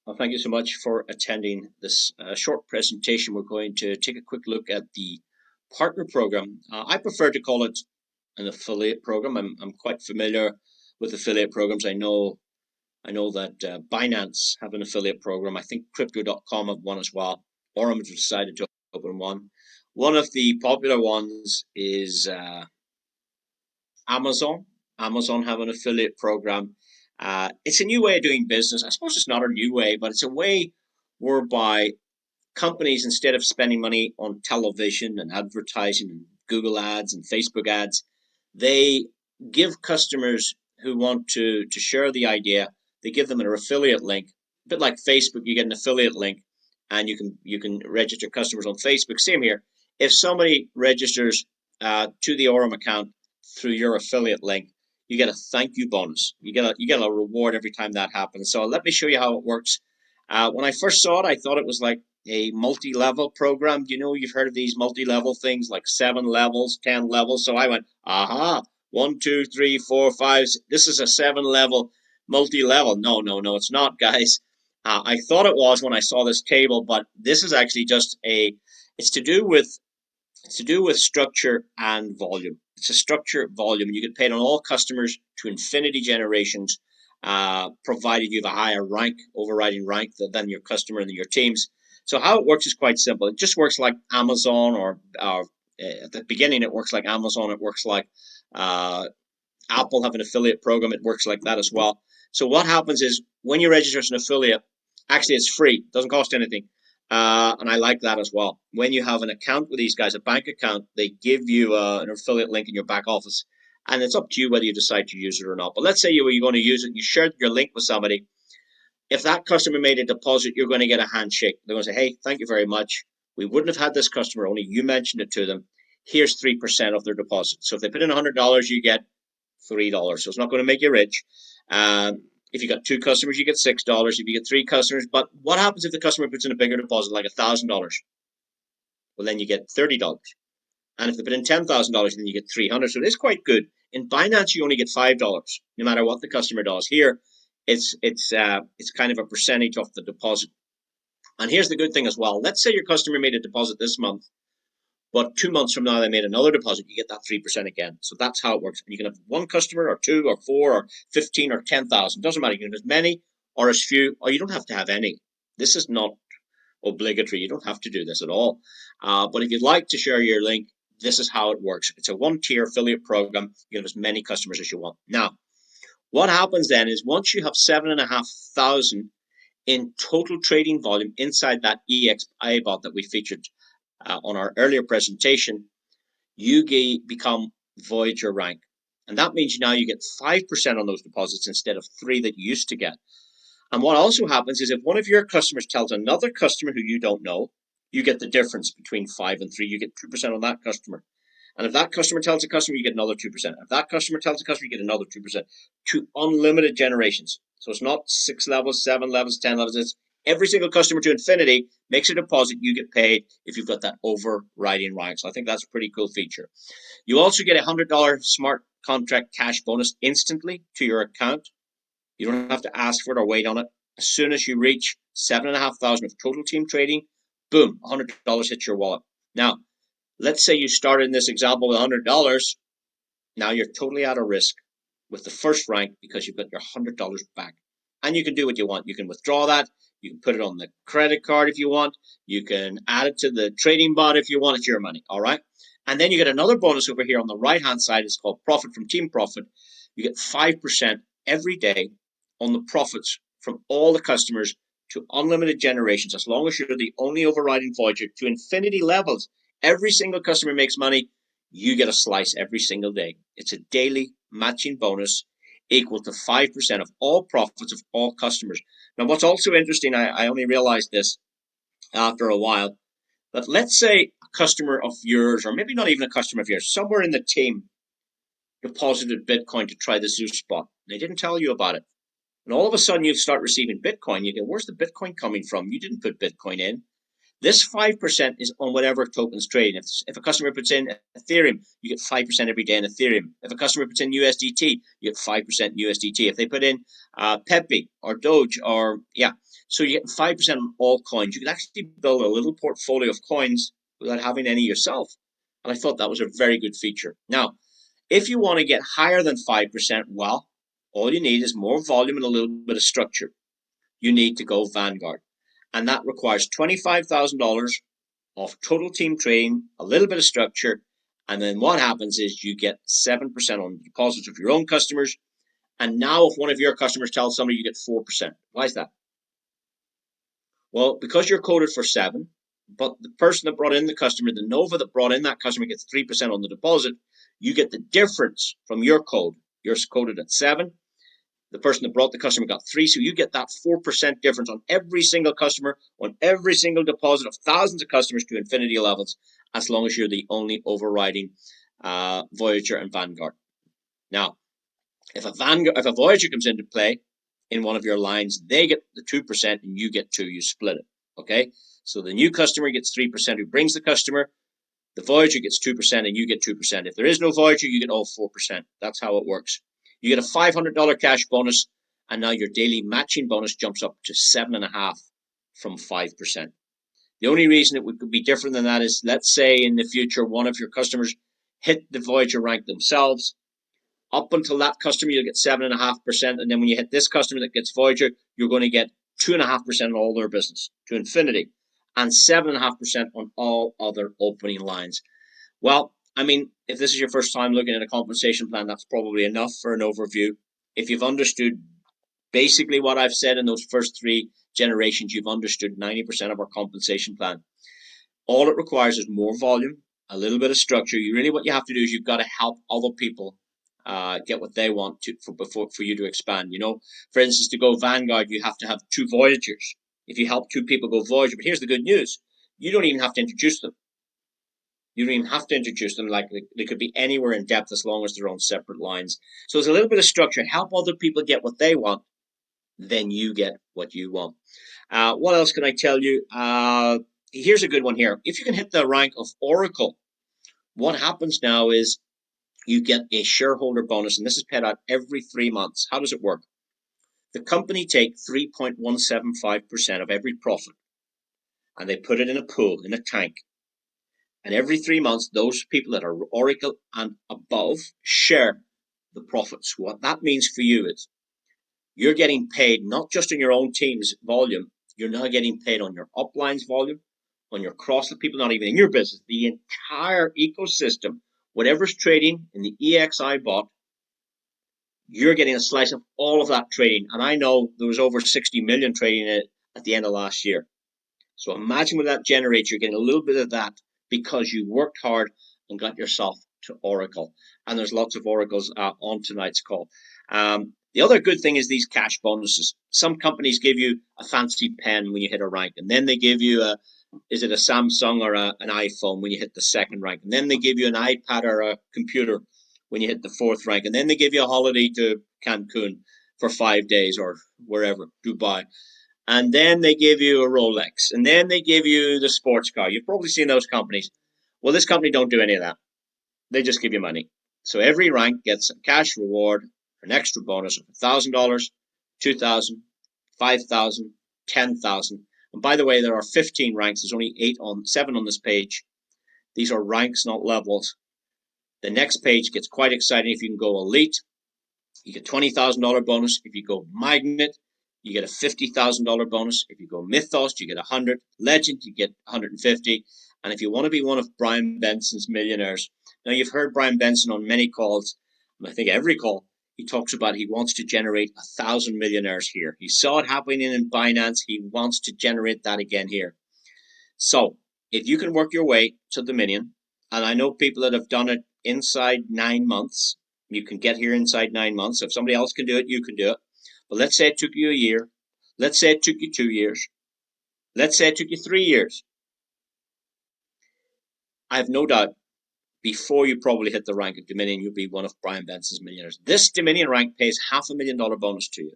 Well, thank you so much for attending this short presentation. We're going to take a quick look at the partner program. I prefer to call it an affiliate program. I'm quite familiar with affiliate programs. I know that Binance have an affiliate program. I think Crypto.com have one as well. Aurum has decided to open one. One of the popular ones is Amazon. Amazon have an affiliate program. It's a new way of doing business. I suppose it's not a new way, but it's a way whereby companies, instead of spending money on television and advertising and Google ads and Facebook ads, they give customers who want to share the idea, they give them an affiliate link. A bit like Facebook, you get an affiliate link and you can register customers on Facebook. Same here. If somebody registers to the Aurum account through your affiliate link, you get a thank you bonus. You get a reward every time that happens. So let me show you how it works. When I first saw it, I thought it was like a multi-level program. You know, you've heard of these multi-level things like 7 levels, 10 levels. So I went, aha, 1, 2, 3, 4, 5. This is a 7 level multi-level. No, no, no, it's not, guys. I thought it was when I saw this table, but this is actually just a. It's to do with structure and volume. It's a structure volume. You get paid on all customers to infinity generations, provided you have a higher rank, overriding rank than your customer and your teams. So how it works is quite simple. It just works like Amazon, or at the beginning it works like Amazon. It works like uh, Apple have an affiliate program. It works like that as well. So what happens is when you register as an affiliate, actually it's free, doesn't cost anything. And I like that as well. When you have an account with these guys, a bank account, they give you an affiliate link in your back office, and it's up to you whether you decide to use it or not. But let's say you're going to use it, you shared your link with somebody. If that customer made a deposit, you're going to get a handshake. They're going to say, "Hey, thank you very much. We wouldn't have had this customer, only you mentioned it to them. Here's 3% of their deposit." So if they put in $100, you get $3. So it's not going to make you rich. If you got 2 customers, you get $6. If you get 3 customers, but what happens if the customer puts in a bigger deposit, like $1,000? Well, then you get $30. And if they put in $10,000, then you get 300. So it is quite good. In Binance, you only get $5, no matter what the customer does. Here, it's kind of a percentage of the deposit. And here's the good thing as well. Let's say your customer made a deposit this month, but 2 months from now, they made another deposit, you get that 3% again. So that's how it works. And you can have one customer, or two, or four, or 15, or 10,000. Doesn't matter. You can have as many or as few, or you don't have to have any. This is not obligatory. You don't have to do this at all. But if you'd like to share your link, this is how it works. It's a one-tier affiliate program. You can have as many customers as you want. Now, what happens then is once you have 7,500 in total trading volume inside that EXI bot that we featured on our earlier presentation, you become Voyager rank. And that means now you get 5% on those deposits instead of 3 that you used to get. And what also happens is if one of your customers tells another customer who you don't know, you get the difference between 5 and 3. You get 2% on that customer. And if that customer tells a customer, you get another 2%. If that customer tells a customer, you get another 2%. To unlimited generations. So it's not 6 levels, 7 levels, 10 levels. It's every single customer to infinity makes a deposit, you get paid if you've got that overriding rank. So I think that's a pretty cool feature. You also get a $100 smart contract cash bonus instantly to your account. You don't have to ask for it or wait on it. As soon as you reach 7,500 of total team trading, boom, $100 hits your wallet. Now, let's say you started in this example with $100. Now you're totally out of risk with the first rank because you've got your $100 back. And you can do what you want. You can withdraw that. You can put it on the credit card if you want. You can add it to the trading bot if you want. It's your money, all right? And then you get another bonus over here on the right-hand side. It's called Profit from Team Profit. You get 5% every day on the profits from all the customers to unlimited generations, as long as you're the only overriding Voyager to infinity levels. Every single customer makes money. You get a slice every single day. It's a daily matching bonus equal to 5% of all profits of all customers. Now, what's also interesting, I only realized this after a while, but let's say a customer of yours, or maybe not even a customer of yours, somewhere in the team deposited Bitcoin to try the Zeus spot. They didn't tell you about it. And all of a sudden you start receiving Bitcoin. You go, where's the Bitcoin coming from? You didn't put Bitcoin in. This 5% is on whatever token's trading. If a customer puts in Ethereum, you get 5% every day in Ethereum. If a customer puts in USDT, you get 5% USDT. If they put in Pepe or Doge or, yeah, so you get 5% on all coins. You can actually build a little portfolio of coins without having any yourself. And I thought that was a very good feature. Now, if you want to get higher than 5%, well, all you need is more volume and a little bit of structure. You need to go Vanguard. And that requires $25,000 of total team trading, a little bit of structure, and then what happens is you get 7% on the deposits of your own customers. And now if one of your customers tells somebody, you get 4%. Why is that? Well, because you're coded for 7, but the person that brought in the customer, the Nova that brought in that customer, gets 3% on the deposit, you get the difference from your code. You're coded at 7. The person that brought the customer got 3, so you get that 4% difference on every single customer, on every single deposit of thousands of customers to infinity levels, as long as you're the only overriding Voyager and Vanguard. Now, if a Voyager comes into play in one of your lines, they get the 2% and you get 2. You split it. Okay, so the new customer gets 3% who brings the customer. The Voyager gets 2% and you get 2%. If there is no Voyager, you get all 4%. That's how it works. You get a $500 cash bonus, and now your daily matching bonus jumps up to 7.5% from 5%. The only reason it would be different than that is, let's say in the future one of your customers hit the Voyager rank themselves. Up until that customer, you'll get 7.5%, and then when you hit this customer that gets Voyager, you're going to get 2.5% on all their business to infinity, and 7.5% on all other opening lines. Well, I mean, if this is your first time looking at a compensation plan, that's probably enough for an overview. If you've understood basically what I've said in those first 3 generations, you've understood 90% of our compensation plan. All it requires is more volume, a little bit of structure. What you have to do is you've got to help other people get what they want to for you to expand. You know, for instance, to go Vanguard, you have to have 2 Voyagers. If you help 2 people go Voyager, but here's the good news: you don't even have to introduce them. You don't even have to introduce them. Like, they could be anywhere in depth as long as they're on separate lines. So there's a little bit of structure. Help other people get what they want, then you get what you want. What else can I tell you? Here's a good one here. If you can hit the rank of Oracle, what happens now is you get a shareholder bonus, and this is paid out every 3 months. How does it work? The company take 3.175% of every profit, and they put it in a pool, in a tank. And every 3 months, those people that are Oracle and above share the profits. What that means for you is you're getting paid not just on your own team's volume, you're now getting paid on your uplines volume, on your cross, the people not even in your business, the entire ecosystem, whatever's trading in the EXI bot, you're getting a slice of all of that trading. And I know there was over 60 million trading in it at the end of last year. So imagine what that generates. You're getting a little bit of that because you worked hard and got yourself to Oracle. And there's lots of Oracles on tonight's call. The other good thing is these cash bonuses. Some companies give you a fancy pen when you hit a rank, and then they give you a Samsung or an iPhone when you hit the 2nd rank, and then they give you an iPad or a computer when you hit the 4th rank, and then they give you a holiday to Cancun for 5 days or wherever, Dubai. And then they give you a Rolex, and then they give you the sports car. You've probably seen those companies. Well, this company don't do any of that. They just give you money. So every rank gets a cash reward, an extra bonus of $1,000, $2,000, $5,000, $10,000. And by the way, there are 15 ranks. There's only 7 on this page. These are ranks, not levels. The next page gets quite exciting. If you can go elite, you get $20,000 bonus. If you go magnet, you get a $50,000 bonus. If you go mythos, you get 100. Legend, you get 150. And if you want to be one of Brian Benson's millionaires, now you've heard Brian Benson on many calls, and I think every call, he talks about he wants to generate 1,000 millionaires here. He saw it happening in Binance. He wants to generate that again here. So if you can work your way to the million, and I know people that have done it inside 9 months, you can get here inside 9 months. If somebody else can do it, you can do it. But let's say it took you a year. Let's say it took you 2 years. Let's say it took you 3 years. I have no doubt before you probably hit the rank of Dominion, you'll be one of Brian Benson's millionaires. This Dominion rank pays $500,000 bonus to you.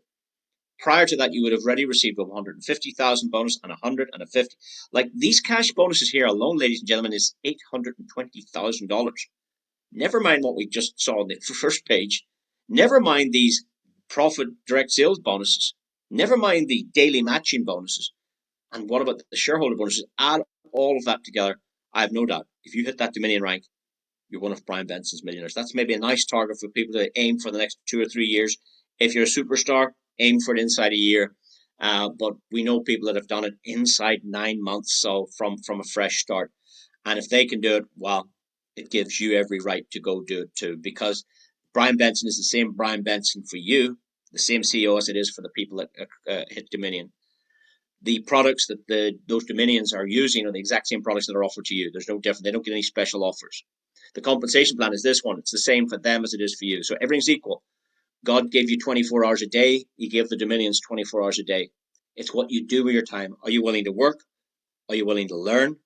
Prior to that, you would have already received a 150,000 bonus and 100 and a 50. Like these cash bonuses here alone, ladies and gentlemen, is $820,000. Never mind what we just saw on the first page. Never mind these profit direct sales bonuses. Never mind the daily matching bonuses. And what about the shareholder bonuses? Add all of that together. I have no doubt if you hit that Dominion rank, you're one of Brian Benson's millionaires. That's maybe a nice target for people to aim for the next 2 or 3 years. If you're a superstar, aim for it inside a year. But we know people that have done it inside 9 months, so from a fresh start. And if they can do it, well, it gives you every right to go do it too. Because Brian Benson is the same Brian Benson for you, the same CEO as it is for the people that hit Dominion. The products that those Dominions are using are the exact same products that are offered to you. There's no different. They don't get any special offers. The compensation plan is this one. It's the same for them as it is for you. So everything's equal. God gave you 24 hours a day. He gave the Dominions 24 hours a day. It's what you do with your time. Are you willing to work? Are you willing to learn?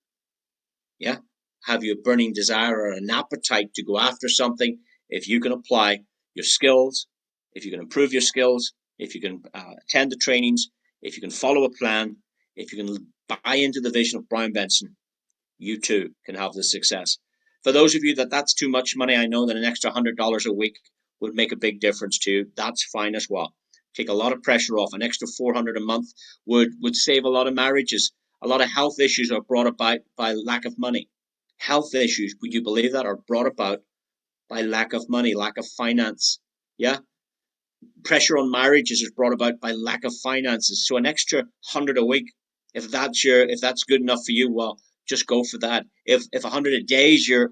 Yeah. Have you a burning desire or an appetite to go after something? If you can apply your skills, if you can improve your skills, if you can attend the trainings, if you can follow a plan, if you can buy into the vision of Brian Benson, you too can have this success. For those of you that's too much money, I know that an extra $100 a week would make a big difference to you. That's fine as well. Take a lot of pressure off. An extra $400 a month would save a lot of marriages. A lot of health issues are brought about by lack of money. Health issues, would you believe that, are brought about by lack of money, lack of finance. Yeah. Pressure on marriages is brought about by lack of finances. So an extra 100 a week, if that's good enough for you, well, just go for that. If 100 a day is your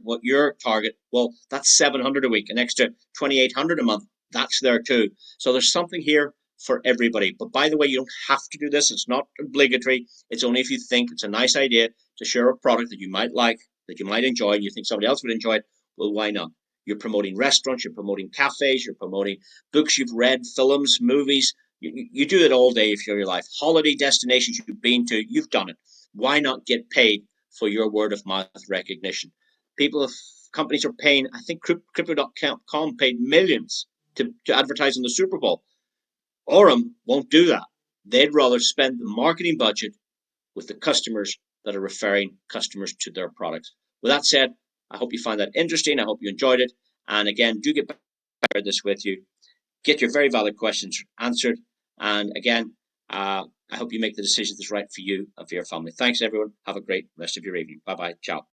target, well, that's 700 a week. An extra 2,800 a month, that's there too. So there's something here for everybody. But by the way, you don't have to do this. It's not obligatory. It's only if you think it's a nice idea to share a product that you might like, that you might enjoy, and you think somebody else would enjoy it. Well, why not? You're promoting restaurants, you're promoting cafes, you're promoting books you've read, films, movies. You do it all day if you're your life. Holiday destinations you've been to, you've done it. Why not get paid for your word of mouth recognition? Companies are paying, I think Crypto.com paid millions to advertise on the Super Bowl. Aurum won't do that. They'd rather spend the marketing budget with the customers that are referring customers to their products. With that said, I hope you find that interesting. I hope you enjoyed it. And again, do get back to this with you. Get your very valid questions answered. And again, I hope you make the decision that's right for you and for your family. Thanks, everyone. Have a great rest of your evening. Bye-bye. Ciao.